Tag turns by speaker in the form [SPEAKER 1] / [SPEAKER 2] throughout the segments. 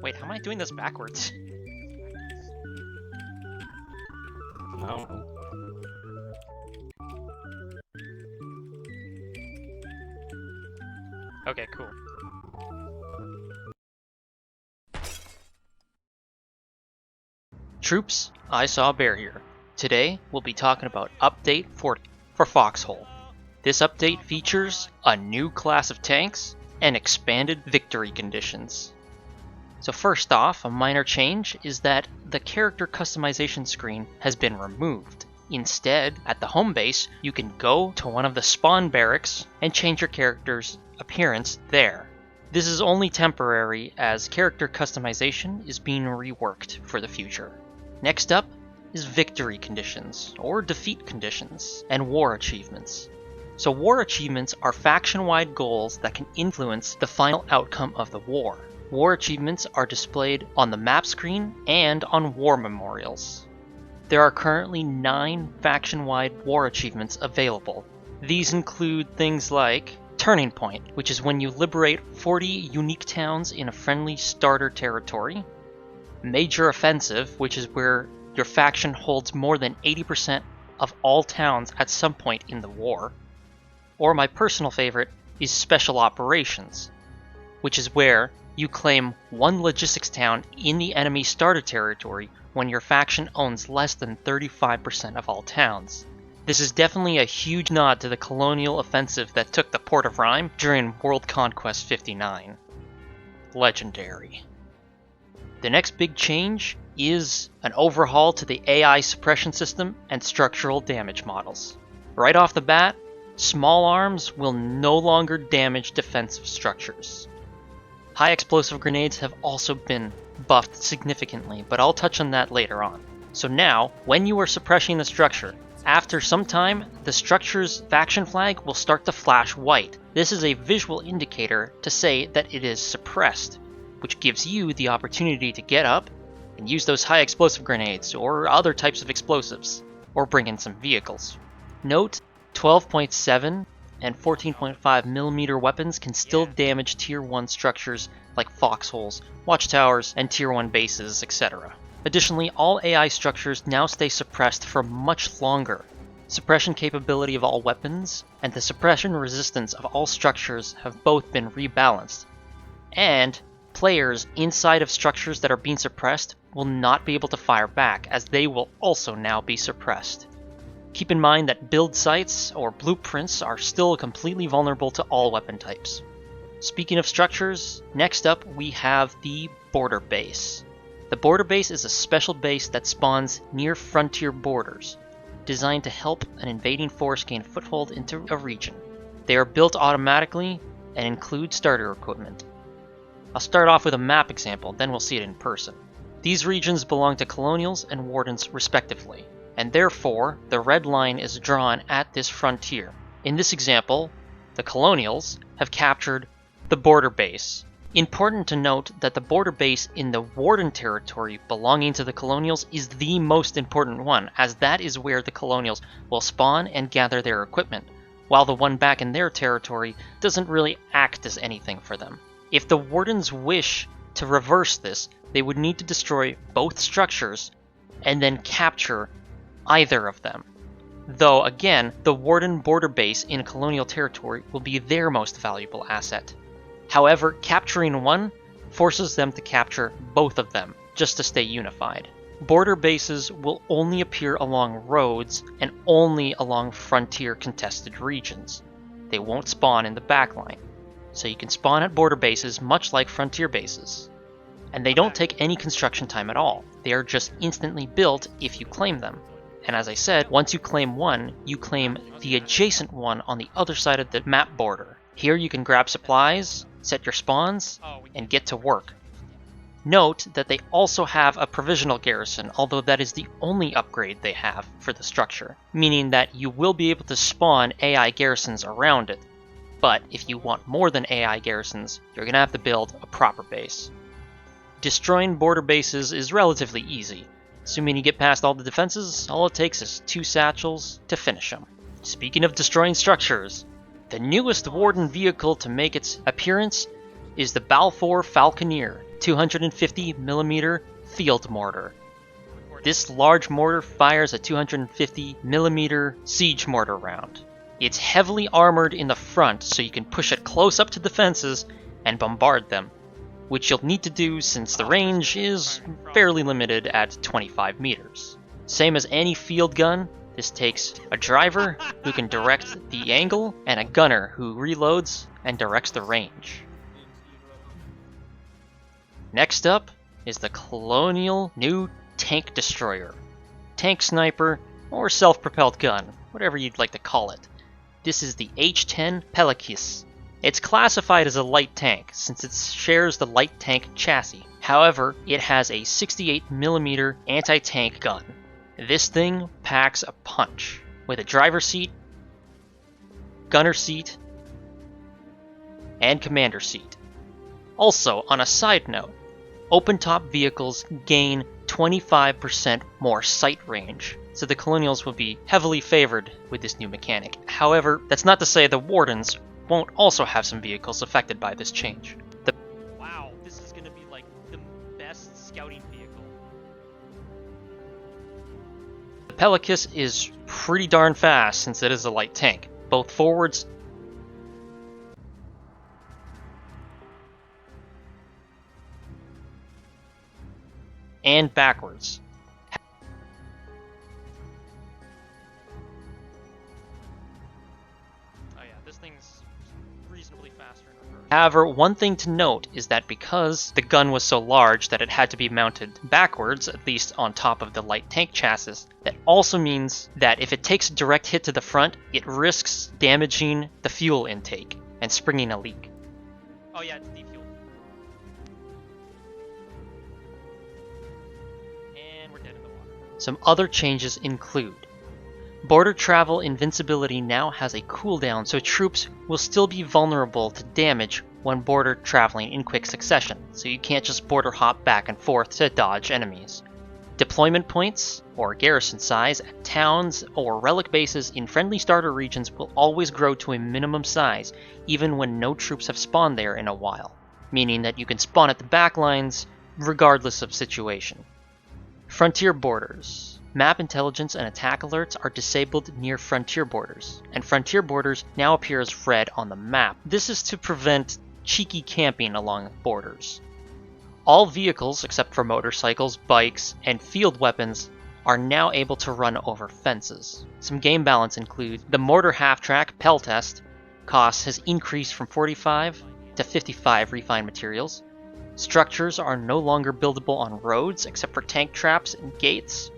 [SPEAKER 1] Wait, how am I doing this backwards?
[SPEAKER 2] I don't know.
[SPEAKER 1] Okay, cool. Troops, I saw a bear here. Today, we'll be talking about Update 40 for Foxhole. This update features a new class of tanks and expanded victory conditions. So first off, a minor change is that the character customization screen has been removed. Instead, at the home base, you can go to one of the spawn barracks and change your character's appearance there. This is only temporary as character customization is being reworked for the future. Next up is victory conditions, or defeat conditions, and war achievements. So war achievements are faction-wide goals that can influence the final outcome of the war. War achievements are displayed on the map screen and on war memorials. There are currently 9 faction-wide war achievements available. These include things like Turning Point, which is when you liberate 40 unique towns in a friendly starter territory. Major Offensive, which is where your faction holds more than 80% of all towns at some point in the war. Or my personal favorite is Special Operations, which is where you claim one logistics town in the enemy starter territory when your faction owns less than 35% of all towns. This is definitely a huge nod to the colonial offensive that took the Port of Rhyme during World Conquest 59. Legendary. The next big change is an overhaul to the AI suppression system and structural damage models. Right off the bat, small arms will no longer damage defensive structures. High explosive grenades have also been buffed significantly, but I'll touch on that later on. So now, when you are suppressing the structure, after some time, the structure's faction flag will start to flash white. This is a visual indicator to say that it is suppressed, which gives you the opportunity to get up and use those high explosive grenades or other types of explosives, or bring in some vehicles. Note, 12.7 and 14.5mm weapons can still damage Tier 1 structures like foxholes, watchtowers, and Tier 1 bases, etc. Additionally, all AI structures now stay suppressed for much longer. Suppression capability of all weapons and the suppression resistance of all structures have both been rebalanced. And players inside of structures that are being suppressed will not be able to fire back, as they will also now be suppressed. Keep in mind that build sites or blueprints are still completely vulnerable to all weapon types. Speaking of structures, next up we have the border base. The border base is a special base that spawns near frontier borders, designed to help an invading force gain foothold into a region. They are built automatically and include starter equipment. I'll start off with a map example, then we'll see it in person. These regions belong to colonials and wardens respectively, and therefore the red line is drawn at this frontier. In this example, the colonials have captured the border base. Important to note that the border base in the warden territory belonging to the colonials is the most important one, as that is where the colonials will spawn and gather their equipment, while the one back in their territory doesn't really act as anything for them. If the wardens wish to reverse this, they would need to destroy both structures and then capture either of them. Though again, the warden border base in colonial territory will be their most valuable asset. However, capturing one forces them to capture both of them, just to stay unified. Border bases will only appear along roads and only along frontier contested regions. They won't spawn in the backline, so you can spawn at border bases much like frontier bases. And they don't take any construction time at all. They are just instantly built if you claim them. And as I said, once you claim one, you claim the adjacent one on the other side of the map border. Here you can grab supplies, set your spawns, and get to work. Note that they also have a provisional garrison, although that is the only upgrade they have for the structure, meaning that you will be able to spawn AI garrisons around it. But if you want more than AI garrisons, you're going to have to build a proper base. Destroying border bases is relatively easy. Assuming you get past all the defenses, all it takes is 2 satchels to finish them. Speaking of destroying structures, the newest warden vehicle to make its appearance is the Balfour Falconeer 250mm field mortar. This large mortar fires a 250mm siege mortar round. It's heavily armored in the front, so you can push it close up to defenses and bombard them, which you'll need to do since the range is fairly limited at 25 meters. Same as any field gun, this takes a driver who can direct the angle and a gunner who reloads and directs the range. Next up is the Colonial New Tank Destroyer, Tank Sniper, or self-propelled gun, whatever you'd like to call it. This is the H-10 Pelican. It's classified as a light tank since it shares the light tank chassis. However, it has a 68mm anti-tank gun. This thing packs a punch, with a driver's seat, gunner seat, and commander seat. Also, on a side note, open-top vehicles gain 25% more sight range, so the Colonials will be heavily favored with this new mechanic. However, that's not to say the Wardens won't also have some vehicles affected by this change. Wow, this is going to be like the best scouting vehicle. The Pelican is pretty darn fast since it is a light tank, both forwards and backwards. Oh yeah, this thing's reasonably faster in reverse. However, one thing to note is that because the gun was so large that it had to be mounted backwards, at least on top of the light tank chassis, that also means that if it takes a direct hit to the front, it risks damaging the fuel intake and springing a leak. Oh yeah, it's defueled. Some other changes include border travel invincibility now has a cooldown, so troops will still be vulnerable to damage when border traveling in quick succession, so you can't just border hop back and forth to dodge enemies. Deployment points, or garrison size, at towns or relic bases in friendly starter regions will always grow to a minimum size, even when no troops have spawned there in a while, meaning that you can spawn at the backlines regardless of situation. Frontier borders. Map intelligence and attack alerts are disabled near frontier borders, and frontier borders now appear as red on the map. This is to prevent cheeky camping along borders. All vehicles, except for motorcycles, bikes, and field weapons, are now able to run over fences. Some game balance includes the mortar half-track Pel test cost has increased from 45 to 55 refined materials. Structures are no longer buildable on roads except for tank traps and gates.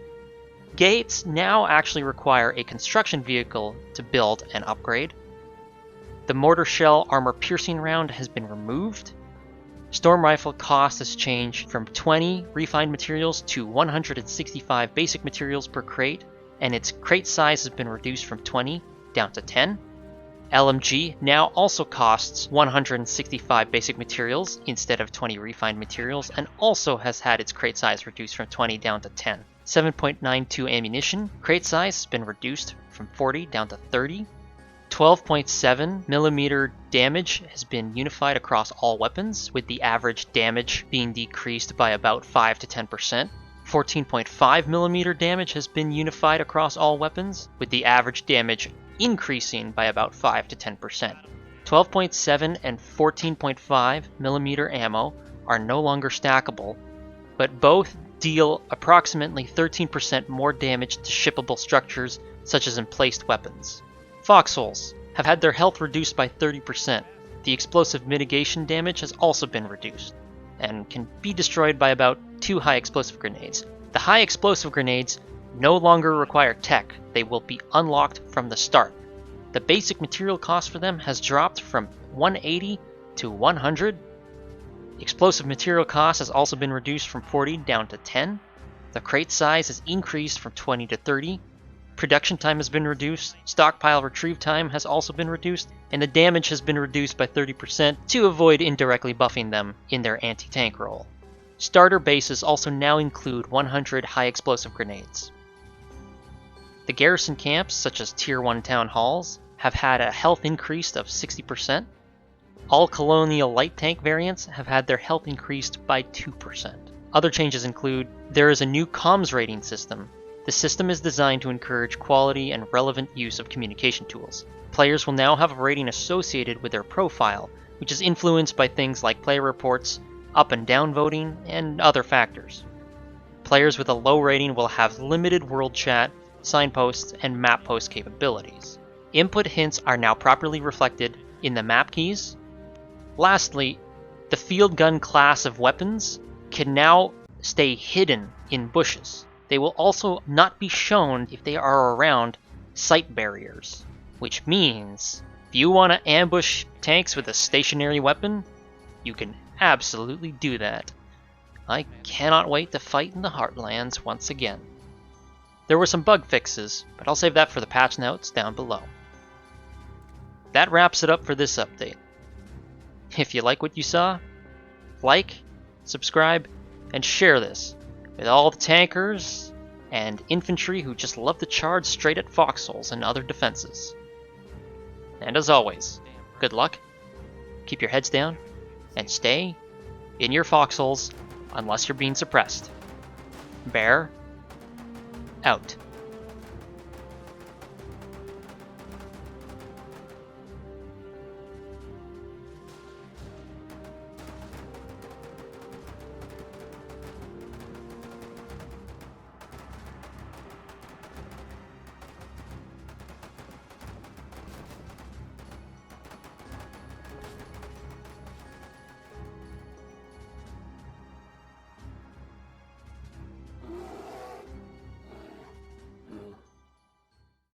[SPEAKER 1] Gates now actually require a construction vehicle to build and upgrade. The mortar shell armor piercing round has been removed. Storm rifle cost has changed from 20 refined materials to 165 basic materials per crate, and its crate size has been reduced from 20 down to 10. LMG now also costs 165 basic materials instead of 20 refined materials, and also has had its crate size reduced from 20 down to 10. 7.92 ammunition, crate size has been reduced from 40 down to 30. 12.7mm damage has been unified across all weapons, with the average damage being decreased by about 5 to 10%. 14.5mm damage has been unified across all weapons, with the average damage increasing by about 5 to 10%. 12.7 and 14.5mm ammo are no longer stackable, but both deal approximately 13% more damage to shippable structures such as emplaced weapons. Foxholes have had their health reduced by 30%. The explosive mitigation damage has also been reduced, and can be destroyed by about 2 high explosive grenades. The high explosive grenades no longer require tech, they will be unlocked from the start. The basic material cost for them has dropped from 180 to 100. Explosive material cost has also been reduced from 40 down to 10. The crate size has increased from 20 to 30. Production time has been reduced, stockpile retrieve time has also been reduced, and the damage has been reduced by 30% to avoid indirectly buffing them in their anti-tank role. Starter bases also now include 100 high explosive grenades. The garrison camps, such as Tier 1 town halls, have had a health increase of 60%. All Colonial light tank variants have had their health increased by 2%. Other changes include, there is a new comms rating system. The system is designed to encourage quality and relevant use of communication tools. Players will now have a rating associated with their profile, which is influenced by things like player reports, up and down voting, and other factors. Players with a low rating will have limited world chat, signposts, and map post capabilities. Input hints are now properly reflected in the map keys. Lastly, the field gun class of weapons can now stay hidden in bushes. They will also not be shown if they are around sight barriers, which means if you want to ambush tanks with a stationary weapon, you can absolutely do that. I cannot wait to fight in the Heartlands once again. There were some bug fixes, but I'll save that for the patch notes down below. That wraps it up for this update. If you like what you saw, like, subscribe, and share this with all the tankers and infantry who just love to charge straight at foxholes and other defenses. And as always, good luck, keep your heads down, and stay in your foxholes unless you're being suppressed. Bear out.